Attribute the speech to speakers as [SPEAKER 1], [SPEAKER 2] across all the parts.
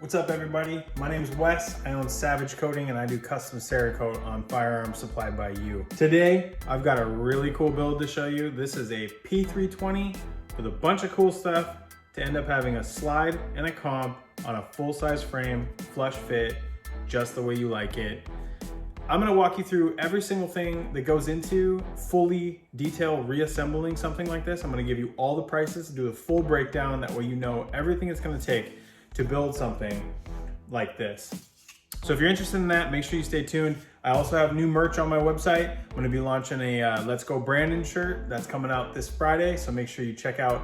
[SPEAKER 1] What's up everybody? My name is Wes. I own Savage Coating and I do custom Cerakote on firearms supplied by you. Today, I've got a really cool build to show you. This is a P320 with a bunch of cool stuff to end up having a slide and a comp on a full-size frame, flush fit, just the way you like it. I'm gonna walk you through every single thing that goes into fully detailed reassembling something like this. I'm gonna give you all the prices, do a full breakdown, that way you know everything it's gonna take to build something like this. So if you're interested in that, make sure you stay tuned. I also have new merch on my website. I'm gonna be launching a Let's Go Brandon shirt that's coming out this Friday. So make sure you check out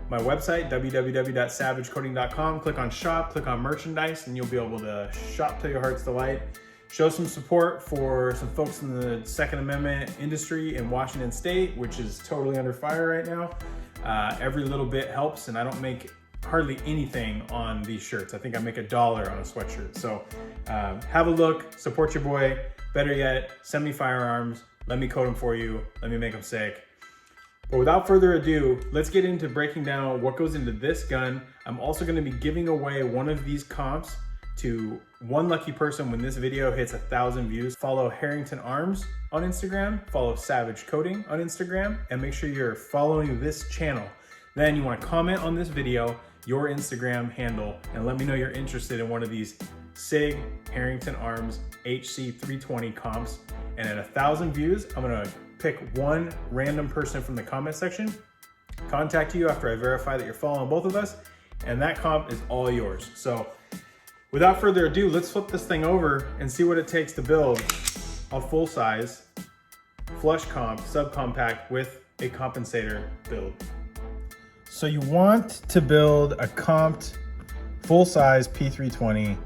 [SPEAKER 1] my website, www.savagecoating.com. Click on shop, click on merchandise, and you'll be able to shop to your heart's delight. Show some support for some folks in the Second Amendment industry in Washington State, which is totally under fire right now. Every little bit helps, and I don't make hardly anything on these shirts. I think I make $1 on a sweatshirt. So have a look, support your boy. Better yet, send me firearms, let me coat them for you, let me make them sick. But without further ado, let's get into breaking down what goes into this gun. I'm also gonna be giving away one of these comps to one lucky person when this video hits 1,000 views. Follow Herrington Arms on Instagram, follow Savage Coating on Instagram, and make sure you're following this channel. Then you wanna comment on this video, your Instagram handle, and let me know you're interested in one of these SIG Herrington Arms HC320 comps. And at 1,000 views, I'm gonna pick one random person from the comment section, contact you after I verify that you're following both of us, and that comp is all yours. So without further ado, let's flip this thing over and see what it takes to build a full-size flush comp subcompact with a compensator build. So you want to build a comped full-size P320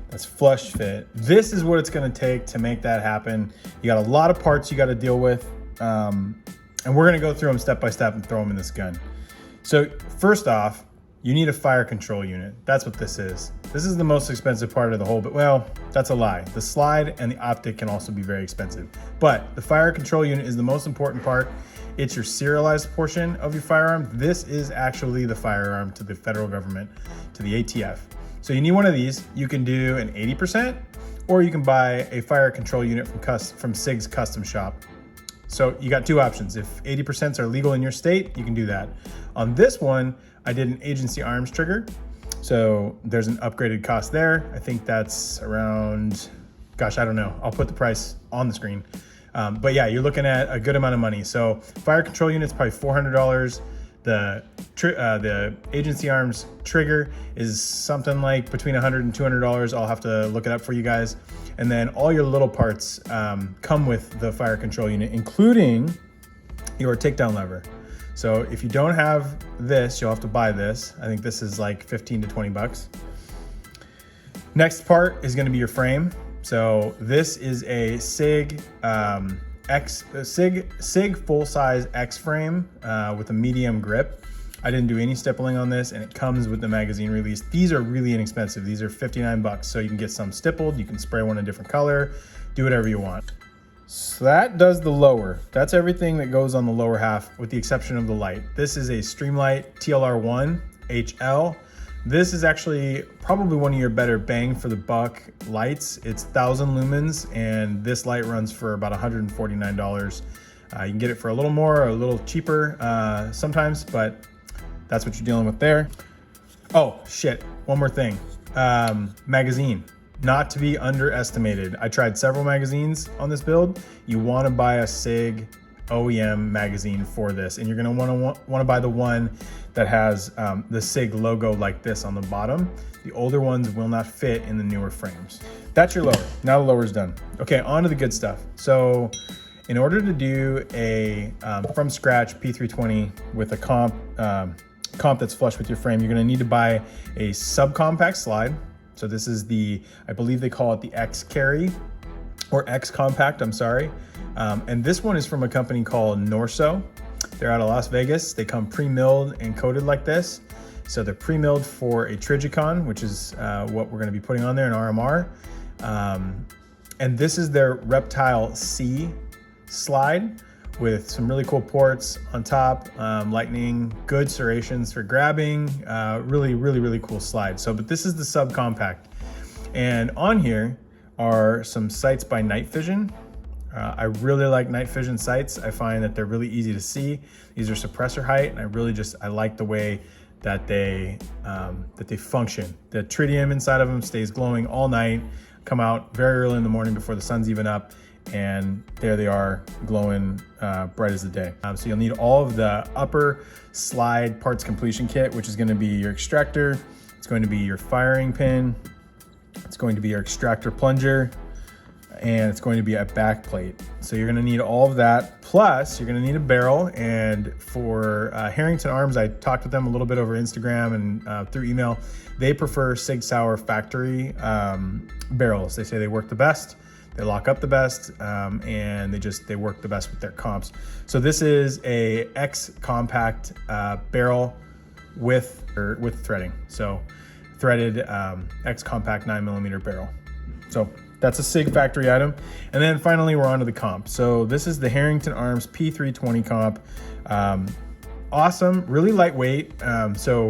[SPEAKER 1] that's flush fit. This is what it's gonna take to make that happen. You got a lot of parts you gotta deal with, and we're gonna go through them step by step and throw them in this gun. So first off, you need a fire control unit. That's what this is. This is the most expensive part of the whole, but well, that's a lie. The slide and the optic can also be very expensive, but the fire control unit is the most important part. It's your serialized portion of your firearm. This is actually the firearm to the federal government, to the ATF. So you need one of these. You can do an 80%, or you can buy a fire control unit from SIG's custom shop. So you got two options. If 80% are legal in your state, you can do that. On this one, I did an agency arms trigger. So there's an upgraded cost there. I think that's around, gosh, I don't know. I'll put the price on the screen. But yeah, you're looking at a good amount of money. So fire control unit's probably $400. The agency arms trigger is something like between $100 and $200. I'll have to look it up for you guys. And then all your little parts come with the fire control unit, including your takedown lever. So if you don't have this, you'll have to buy this. I think this is like 15 to 20 bucks. Next part is gonna be your frame. So this is a SIG SIG full-size X frame with a medium grip. I didn't do any stippling on this, and it comes with the magazine release. These are really inexpensive. These are 59 bucks. So you can get some stippled, you can spray one a different color, do whatever you want. So that does the lower. That's everything that goes on the lower half with the exception of the light. This is a Streamlight TLR1 HL. This is actually probably one of your better bang for the buck lights. It's 1,000 lumens, and this light runs for about $149. You can get it for a little more or a little cheaper sometimes, but that's what you're dealing with there. Oh shit, one more thing. Magazine, not to be underestimated. I tried several magazines on this build. You wanna buy a SIG OEM magazine for this, and you're gonna wanna buy the one that has the SIG logo like this on the bottom. The older ones will not fit in the newer frames. That's your lower. Now the lower's done. Okay, on to the good stuff. So in order to do a from scratch P320 with a comp that's flush with your frame, you're gonna need to buy a subcompact slide. So this is the, I believe they call it the X Carry or X Compact, I'm sorry. And this one is from a company called Norso. They're out of Las Vegas. They come pre-milled and coated like this. So they're pre-milled for a Trigicon, which is what we're gonna be putting on there, an RMR. And this is their Reptile C slide with some really cool ports on top, lightning, good serrations for grabbing, really cool slide. So, but this is the subcompact. And on here are some sights by Night Vision. I really like Night Vision sights. I find that they're really easy to see. These are suppressor height, and I like the way that they function. The tritium inside of them stays glowing all night, come out very early in the morning before the sun's even up, and there they are glowing bright as the day. So you'll need all of the upper slide parts completion kit, which is going to be your extractor, it's going to be your firing pin, it's going to be your extractor plunger, and it's going to be a back plate. So you're going to need all of that. Plus you're going to need a barrel. And for Herrington Arms, I talked with them a little bit over Instagram and through email. They prefer Sig Sauer factory barrels. They say they work the best, they lock up the best, and they work the best with their comps. So this is a X compact barrel with threading. So threaded X compact 9mm barrel. So that's a Sig factory item. And then finally, we're on to the comp. So this is the Herrington Arms P320 comp. Awesome, really lightweight. So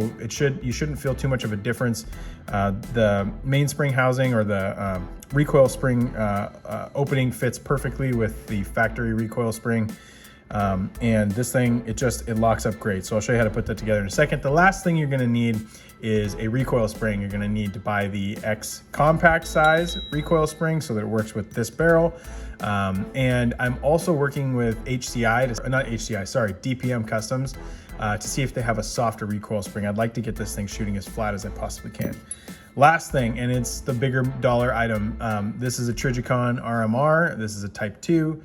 [SPEAKER 1] you shouldn't feel too much of a difference. The mainspring housing or the recoil spring opening fits perfectly with the factory recoil spring. And this thing, it locks up great. So I'll show you how to put that together in a second. The last thing you're gonna need is a recoil spring. You're gonna need to buy the X compact size recoil spring so that it works with this barrel. And I'm also working with DPM Customs to see if they have a softer recoil spring. I'd like to get this thing shooting as flat as I possibly can. Last thing, and it's the bigger dollar item. This is a Trijicon RMR. This is a Type 2.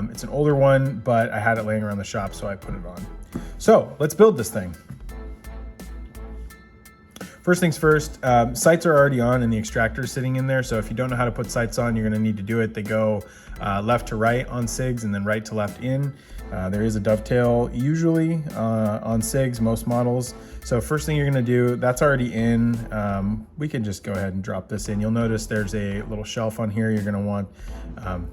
[SPEAKER 1] It's an older one, but I had it laying around the shop, so I put it on. So let's build this thing. First things first, sights are already on and the extractor is sitting in there. So if you don't know how to put sights on, you're gonna need to do it. They go left to right on SIGs and then right to left in. There is a dovetail usually on SIGs, most models. So first thing you're gonna do, that's already in. We can just go ahead and drop this in. You'll notice there's a little shelf on here. You're gonna want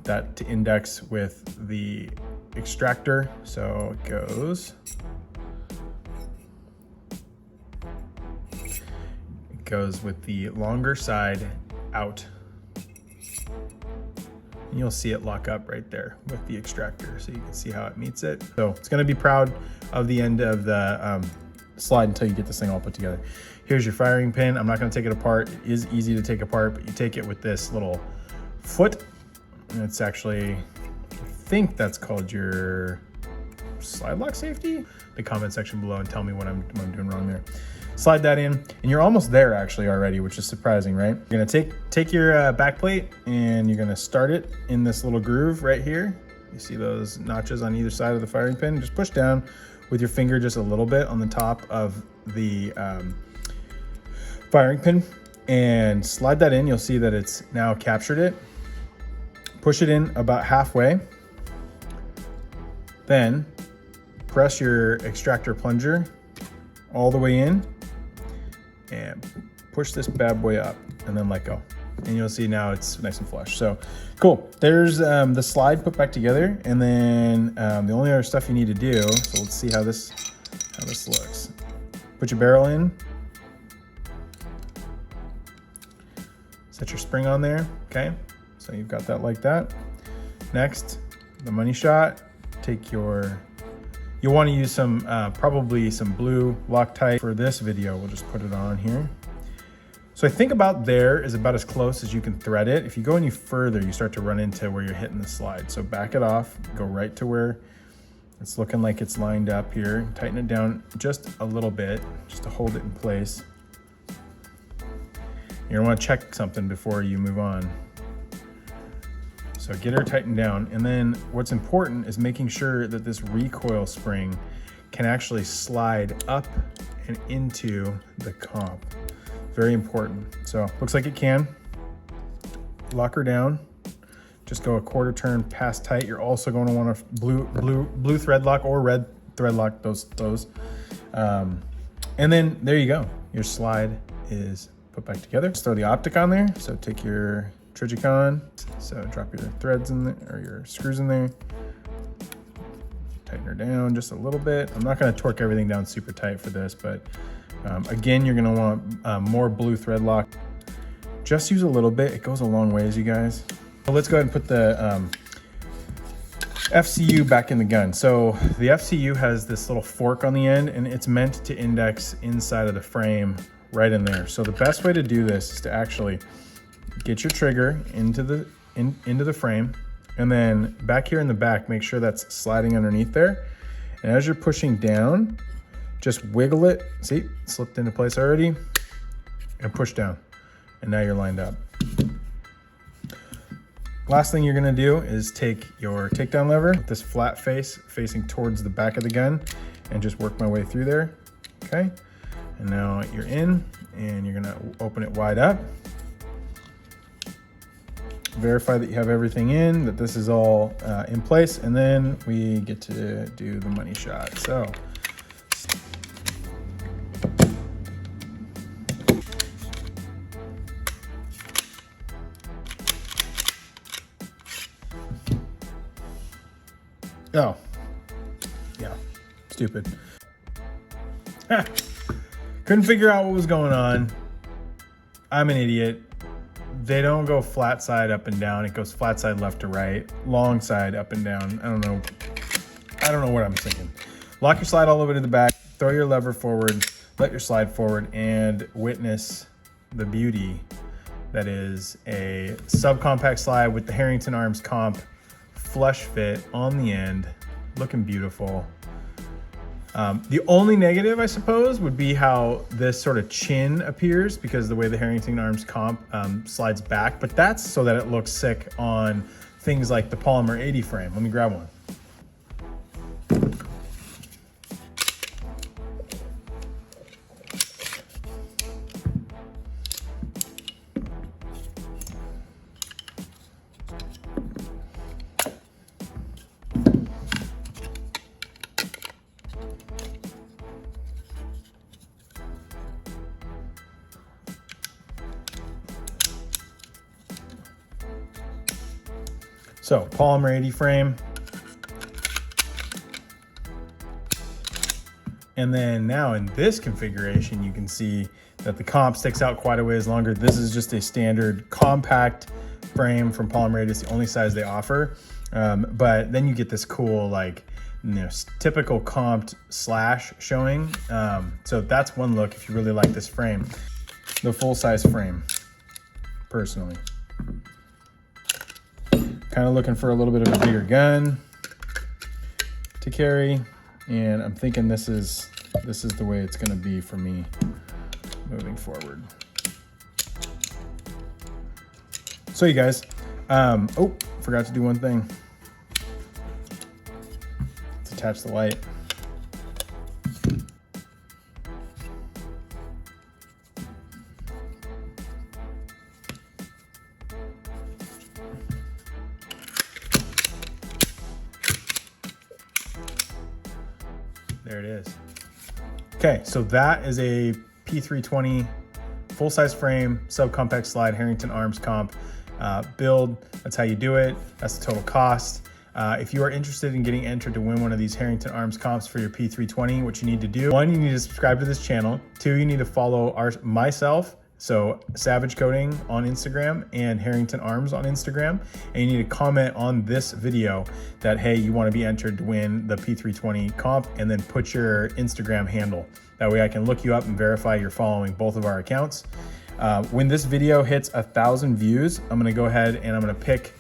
[SPEAKER 1] that to index with the extractor. So it goes with the longer side out. And you'll see it lock up right there with the extractor, so you can see how it meets it. So it's gonna be proud of the end of the slide until you get this thing all put together. Here's your firing pin. I'm not gonna take it apart. It is easy to take apart, but you take it with this little foot. And it's actually, I think that's called your slide lock safety. The comment section below and tell me what I'm doing wrong there. Slide that in, and you're almost there actually already, which is surprising, right? You're gonna take your back plate and you're gonna start it in this little groove right here. You see those notches on either side of the firing pin? Just push down with your finger just a little bit on the top of the firing pin and slide that in. You'll see that it's now captured it. Push it in about halfway. Then press your extractor plunger all the way in and push this bad boy up and then let go. And you'll see now it's nice and flush. So cool. There's the slide put back together. And then the only other stuff you need to do, so let's see how this looks. Put your barrel in. Set your spring on there, okay? So you've got that like that. Next, the money shot. You'll want to use some, probably some blue Loctite. For this video, we'll just put it on here. So I think about there is about as close as you can thread it. If you go any further, you start to run into where you're hitting the slide. So back it off, go right to where it's looking like it's lined up here. Tighten it down just a little bit, just to hold it in place. You're gonna want to check something before you move on. So get her tightened down. And then what's important is making sure that this recoil spring can actually slide up and into the comp. Very important. So looks like it can. Lock her down. Just go a quarter turn past tight. You're also going to want a blue thread lock or red thread lock, those. And then there you go. Your slide is put back together. Just throw the optic on there. So take your Trijicon. So drop your threads in there, or your screws in there. Tighten her down just a little bit. I'm not going to torque everything down super tight for this, but again, you're going to want more blue thread lock. just use a little bit. It goes a long ways, you guys. So let's go ahead and put the FCU back in the gun. So the FCU has this little fork on the end, and it's meant to index inside of the frame right in there. So the best way to do this is to actually get your trigger into the frame, and then back here in the back, make sure that's sliding underneath there. And as you're pushing down, just wiggle it. See, it slipped into place already, and push down. And now you're lined up. Last thing you're gonna do is take your takedown lever with this flat face facing towards the back of the gun and just work my way through there, okay? And now you're in, and you're gonna open it wide up. Verify that you have everything in, that this is all in place, and then we get to do the money shot. So. Oh, yeah, stupid. Couldn't figure out what was going on. I'm an idiot. They don't go flat side up and down. It goes flat side left to right, long side up and down. I don't know what I'm thinking. Lock your slide all the way to the back, throw your lever forward, let your slide forward, and witness the beauty that is a subcompact slide with the Herrington Arms Comp flush fit on the end, looking beautiful. The only negative, I suppose, would be how this sort of chin appears because the way the Herrington Arms Comp slides back, but that's so that it looks sick on things like the Polymer 80 frame. Let me grab one. So Polymer 80 frame. And then now in this configuration, you can see that the comp sticks out quite a ways longer. This is just a standard compact frame from Polymer 80. It's the only size they offer. But then you get this cool, like, you know, typical comped slash showing. So that's one look if you really like this frame. The full size frame, personally. Kind of looking for a little bit of a bigger gun to carry, and I'm thinking this is the way it's going to be for me moving forward. So you guys, oh, forgot to do one thing. Let's attach the light. There it is. Okay, so that is a P320 full-size frame, subcompact slide, Herrington Arms Comp build. That's how you do it. That's the total cost. If you are interested in getting entered to win one of these Herrington Arms Comps for your P320, what you need to do, 1, you need to subscribe to this channel. 2, you need to follow myself, so Savage Coating on Instagram and Herrington Arms on Instagram. And you need to comment on this video that, hey, you want to be entered to win the P320 comp, and then put your Instagram handle. That way I can look you up and verify you're following both of our accounts. When this video hits 1,000 views, I'm going to go ahead and I'm going to pick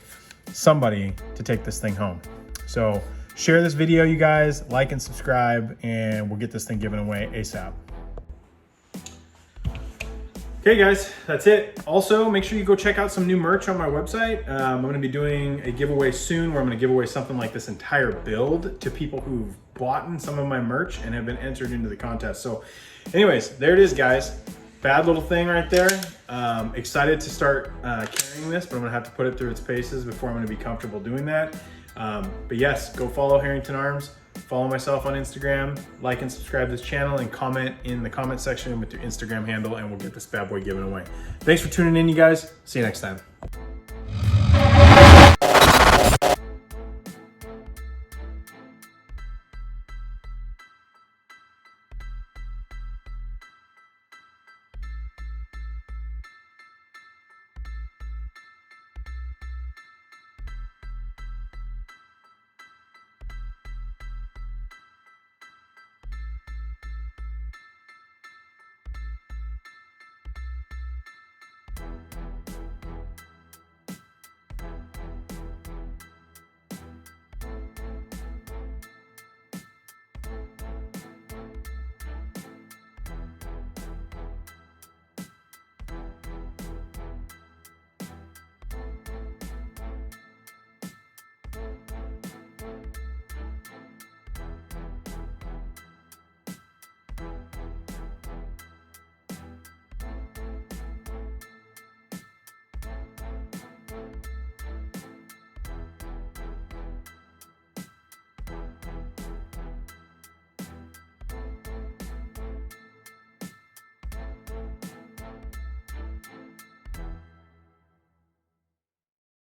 [SPEAKER 1] somebody to take this thing home. So share this video, you guys, like and subscribe, and we'll get this thing given away ASAP. Okay guys, that's it. Also, make sure you go check out some new merch on my website. I'm gonna be doing a giveaway soon where I'm gonna give away something like this entire build to people who've bought some of my merch and have been entered into the contest. So anyways, there it is, guys. Bad little thing right there. Excited to start carrying this, but I'm gonna have to put it through its paces before I'm gonna be comfortable doing that. But yes, go follow Herrington Arms. Follow myself on Instagram, like and subscribe to this channel, and comment in the comment section with your Instagram handle, and we'll get this bad boy given away. Thanks for tuning in, you guys. See you next time.